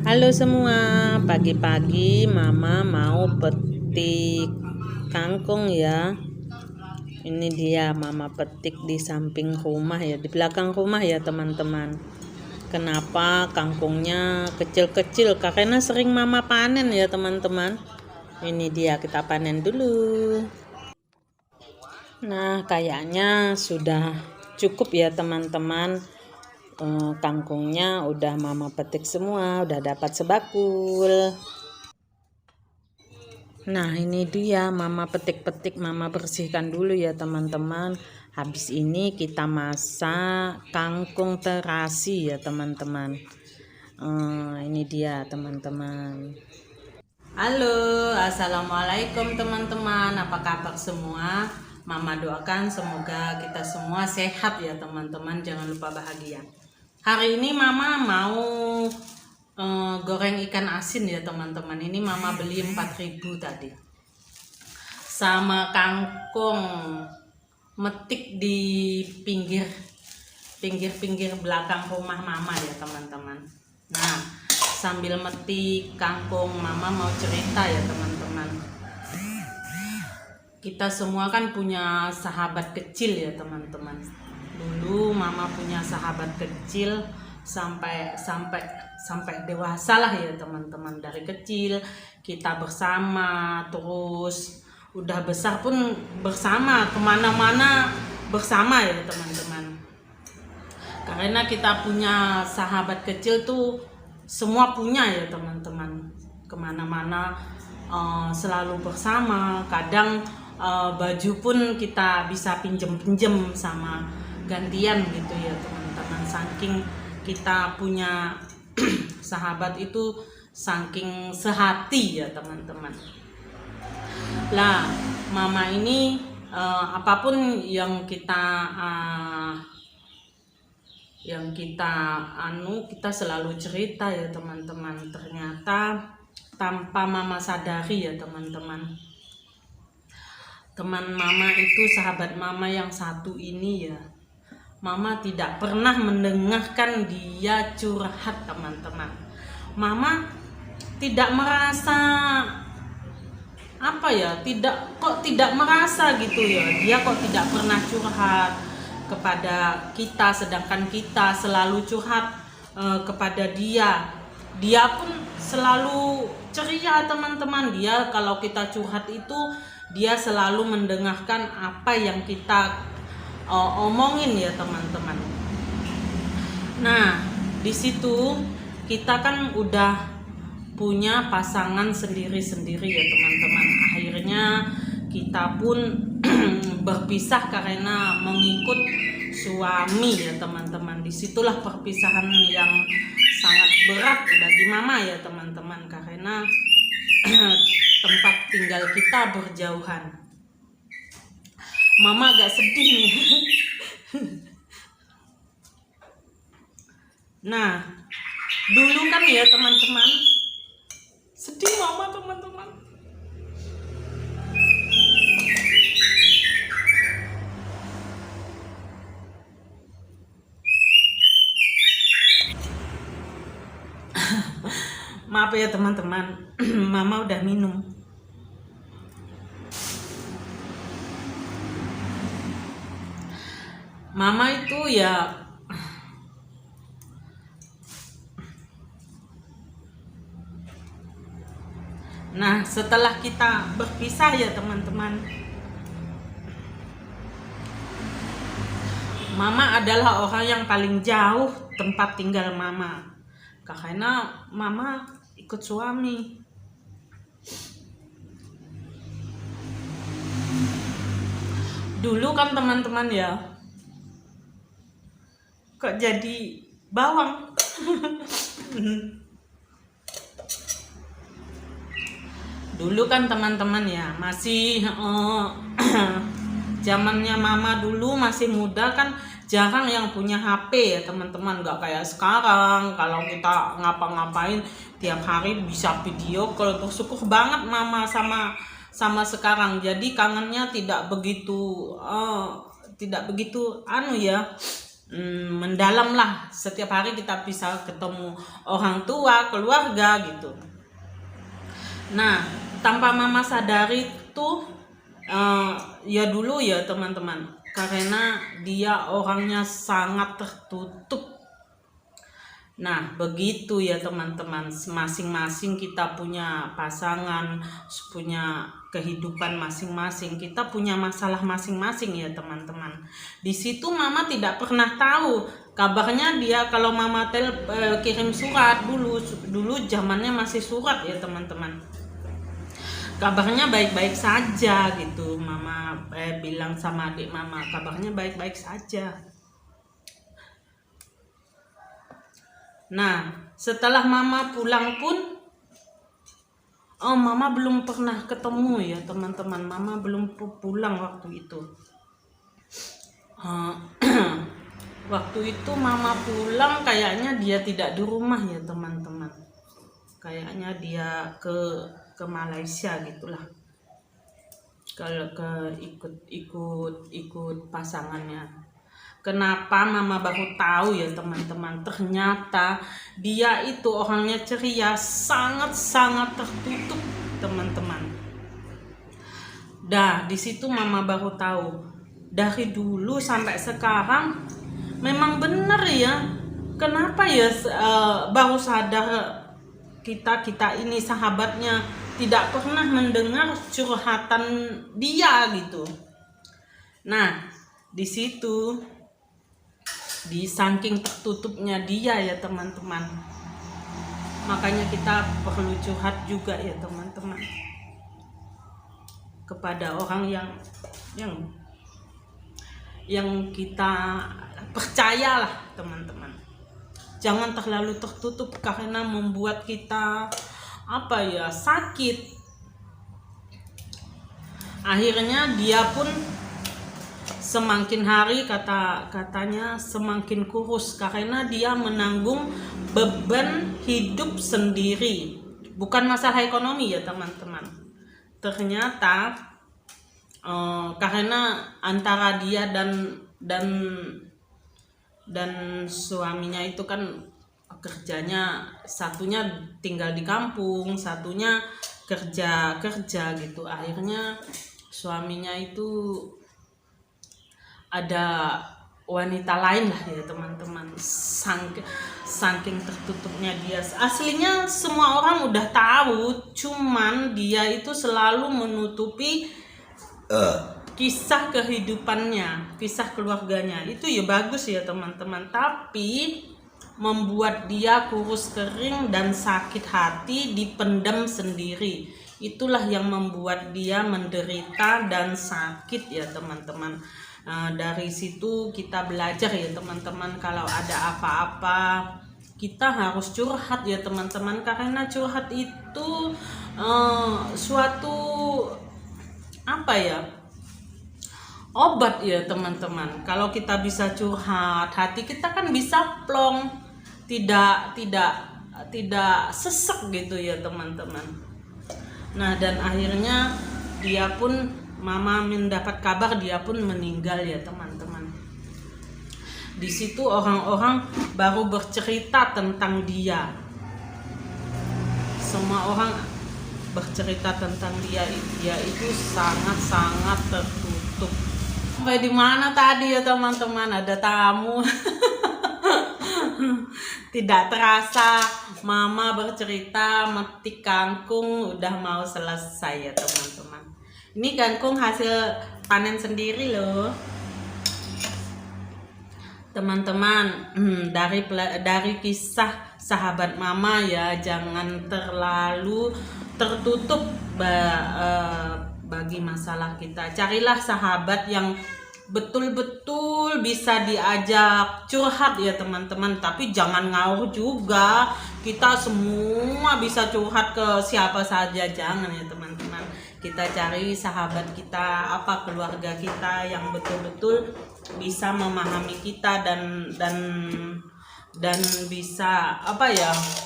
Halo semua, pagi-pagi mama mau petik kangkung ya. Ini dia mama petik di samping rumah ya, di belakang rumah ya teman-teman. Kenapa kangkungnya kecil-kecil? Karena sering mama panen ya teman-teman. Ini dia, kita panen dulu. Nah, kayaknya sudah cukup ya teman-teman. Kangkungnya udah mama petik semua, udah dapat sebakul. Nah, ini dia mama petik-petik, mama bersihkan dulu ya teman-teman. Habis ini kita masak kangkung terasi ya teman-teman. Ini dia teman-teman. Halo, assalamualaikum teman-teman. Apa kabar semua? Mama doakan semoga kita semua sehat ya teman-teman. Jangan lupa bahagia. Hari ini mama mau goreng ikan asin ya teman-teman. Ini mama beli 4.000 tadi. Sama kangkung metik di pinggir belakang rumah mama ya teman-teman. Nah, sambil metik kangkung mama mau cerita ya teman-teman. Kita semua kan punya sahabat kecil ya teman-teman. Dulu mama punya sahabat kecil sampai dewasa lah ya teman-teman. Dari kecil kita bersama, terus udah besar pun bersama, kemana-mana bersama ya teman-teman. Karena kita punya sahabat kecil tuh semua punya ya teman-teman, kemana-mana selalu bersama. Kadang baju pun kita bisa pinjem sama gantian gitu ya teman-teman. Saking kita punya sahabat itu, saking sehati ya teman-teman. Lah, mama ini apapun yang kita kita selalu cerita ya teman-teman. Ternyata tanpa mama sadari ya teman-teman, teman mama itu, sahabat mama yang satu ini ya, mama tidak pernah mendengarkan dia curhat teman-teman. Mama tidak merasa tidak merasa gitu ya, dia kok tidak pernah curhat kepada kita, sedangkan kita selalu curhat kepada dia. Dia pun selalu ceria teman-teman. Dia kalau kita curhat itu, dia selalu mendengarkan apa yang kita omongin ya teman-teman. Nah, di situ kita kan udah punya pasangan sendiri-sendiri ya teman-teman. Akhirnya kita pun berpisah karena mengikut suami ya teman-teman. Disitulah perpisahan yang sangat berat bagi mama ya teman-teman, karena tempat tinggal kita berjauhan. Mama agak sedih nih. Nah, dulu kan ya teman-teman, sedih mama teman-teman. Maaf ya teman-teman, mama udah minum. Mama itu ya nah, setelah kita berpisah ya teman-teman, mama adalah orang yang paling jauh tempat tinggal mama, karena mama ikut suami. Dulu kan teman-teman ya, kok jadi bawang. Dulu kan teman-teman ya, masih zamannya mama dulu masih muda kan, jarang yang punya HP ya teman-teman. Gak kayak sekarang, kalau kita ngapa-ngapain tiap hari bisa video call. Bersyukur banget mama sama sekarang. Jadi kangennya tidak begitu mendalam lah. Setiap hari kita bisa ketemu orang tua, keluarga gitu. Nah, tanpa mama sadari tuh ya dulu ya teman-teman, karena dia orangnya sangat tertutup. Nah, begitu ya teman-teman, masing-masing kita punya pasangan, punya kehidupan masing-masing, kita punya masalah masing-masing ya teman-teman. Di situ mama tidak pernah tahu kabarnya dia. Kalau mama kirim surat dulu zamannya masih surat ya teman-teman, kabarnya baik-baik saja gitu. Mama bilang sama adik mama, kabarnya baik-baik saja. Nah, setelah mama pulang pun, mama belum pernah ketemu ya teman-teman. Mama belum pulang waktu itu. Waktu itu mama pulang kayaknya dia tidak di rumah ya teman-teman. Kayaknya dia ke Malaysia gitulah. Kalau ikut pasangannya. Kenapa mama baru tahu ya teman-teman? Ternyata dia itu orangnya ceria, sangat-sangat tertutup teman-teman. Dah di situ mama baru tahu. Dari dulu sampai sekarang memang benar ya. Kenapa ya baru sadar kita ini sahabatnya tidak pernah mendengar curhatan dia gitu. Nah, di situ di saking tertutupnya dia ya teman-teman, makanya kita perlu curhat juga ya teman-teman kepada orang yang kita percayalah teman-teman. Jangan terlalu tertutup karena membuat kita sakit. Akhirnya dia pun semakin hari katanya semakin kurus karena dia menanggung beban hidup sendiri. Bukan masalah ekonomi ya teman-teman. Ternyata karena antara dia dan suaminya itu kan kerjanya, satunya tinggal di kampung, satunya kerja gitu. Akhirnya suaminya itu ada wanita lain lah ya teman-teman. Saking tertutupnya dia. Aslinya semua orang udah tahu, cuman dia itu selalu menutupi kisah kehidupannya, kisah keluarganya. Itu ya bagus ya teman-teman, tapi membuat dia kurus kering dan sakit hati dipendam sendiri. Itulah yang membuat dia menderita dan sakit ya teman-teman. Dari situ kita belajar ya teman-teman, kalau ada apa-apa kita harus curhat ya teman-teman, karena curhat itu suatu obat ya teman-teman. Kalau kita bisa curhat, hati kita kan bisa plong, tidak sesek gitu ya teman-teman. Nah, dan akhirnya dia pun, mama mendapat kabar dia pun meninggal ya teman-teman. Di situ orang-orang baru bercerita tentang dia. Semua orang bercerita tentang dia itu sangat-sangat tertutup. Sampai di mana tadi ya teman-teman? Ada tamu. Tidak terasa mama bercerita metik kangkung udah mau selesai ya teman-teman. Ini kangkung hasil panen sendiri loh teman-teman. Dari kisah sahabat mama ya, jangan terlalu tertutup bagi masalah kita. Carilah sahabat yang betul-betul bisa diajak curhat ya teman-teman, tapi jangan ngawur juga. Kita semua bisa curhat ke siapa saja, jangan ya teman-teman. Kita cari sahabat kita, keluarga kita yang betul-betul bisa memahami kita dan bisa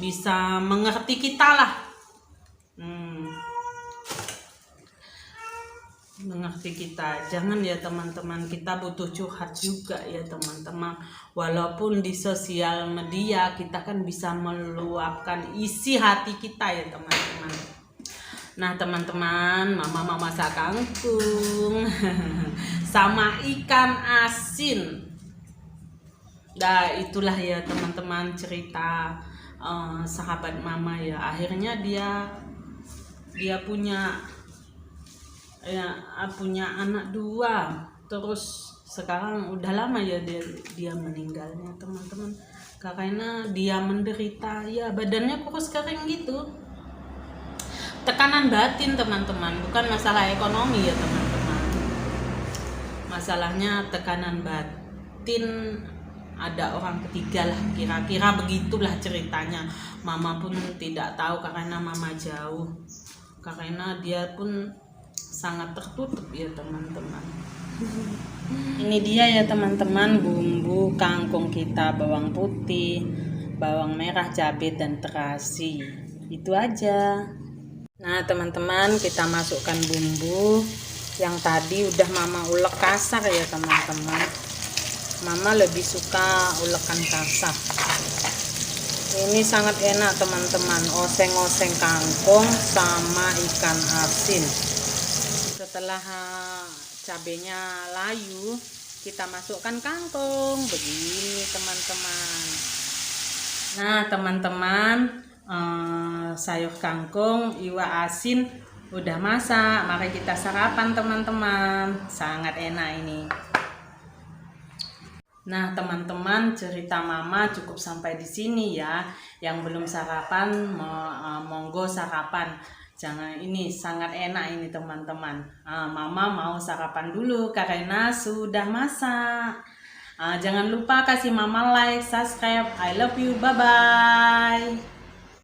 bisa mengerti kita lah. mengerti kita. Jangan ya teman-teman, kita butuh curhat juga ya teman-teman. Walaupun di sosial media kita kan bisa meluapkan isi hati kita ya teman-teman. Nah teman-teman, mama masak kangkung sama ikan asin. Nah itulah ya teman-teman cerita sahabat mama ya. Akhirnya dia punya anak 2, terus sekarang udah lama ya dia meninggalnya teman-teman, karena dia menderita ya, badannya kurus kering gitu, tekanan batin teman-teman, bukan masalah ekonomi ya teman-teman, masalahnya tekanan batin, ada orang ketiga lah, kira-kira begitulah ceritanya. Mama pun tidak tahu karena mama jauh, karena dia pun sangat tertutup ya teman-teman. Ini dia ya teman-teman bumbu kangkung kita, bawang putih, bawang merah, cabai dan terasi. Itu aja. Nah teman-teman, kita masukkan bumbu yang tadi udah mama ulek kasar ya teman-teman. Mama lebih suka ulekan kasar. Ini sangat enak teman-teman, oseng-oseng kangkung sama ikan asin. Setelah cabenya layu, kita masukkan kangkung begini teman-teman. Nah teman-teman, sayur kangkung iwa asin udah masak, mari kita sarapan teman-teman, sangat enak ini. Nah teman-teman, cerita mama cukup sampai di sini ya. Yang belum sarapan monggo sarapan. Jangan, ini sangat enak ini teman-teman. Mama mau sarapan dulu karena sudah masak. Jangan lupa kasih mama like, subscribe. I love you, bye bye.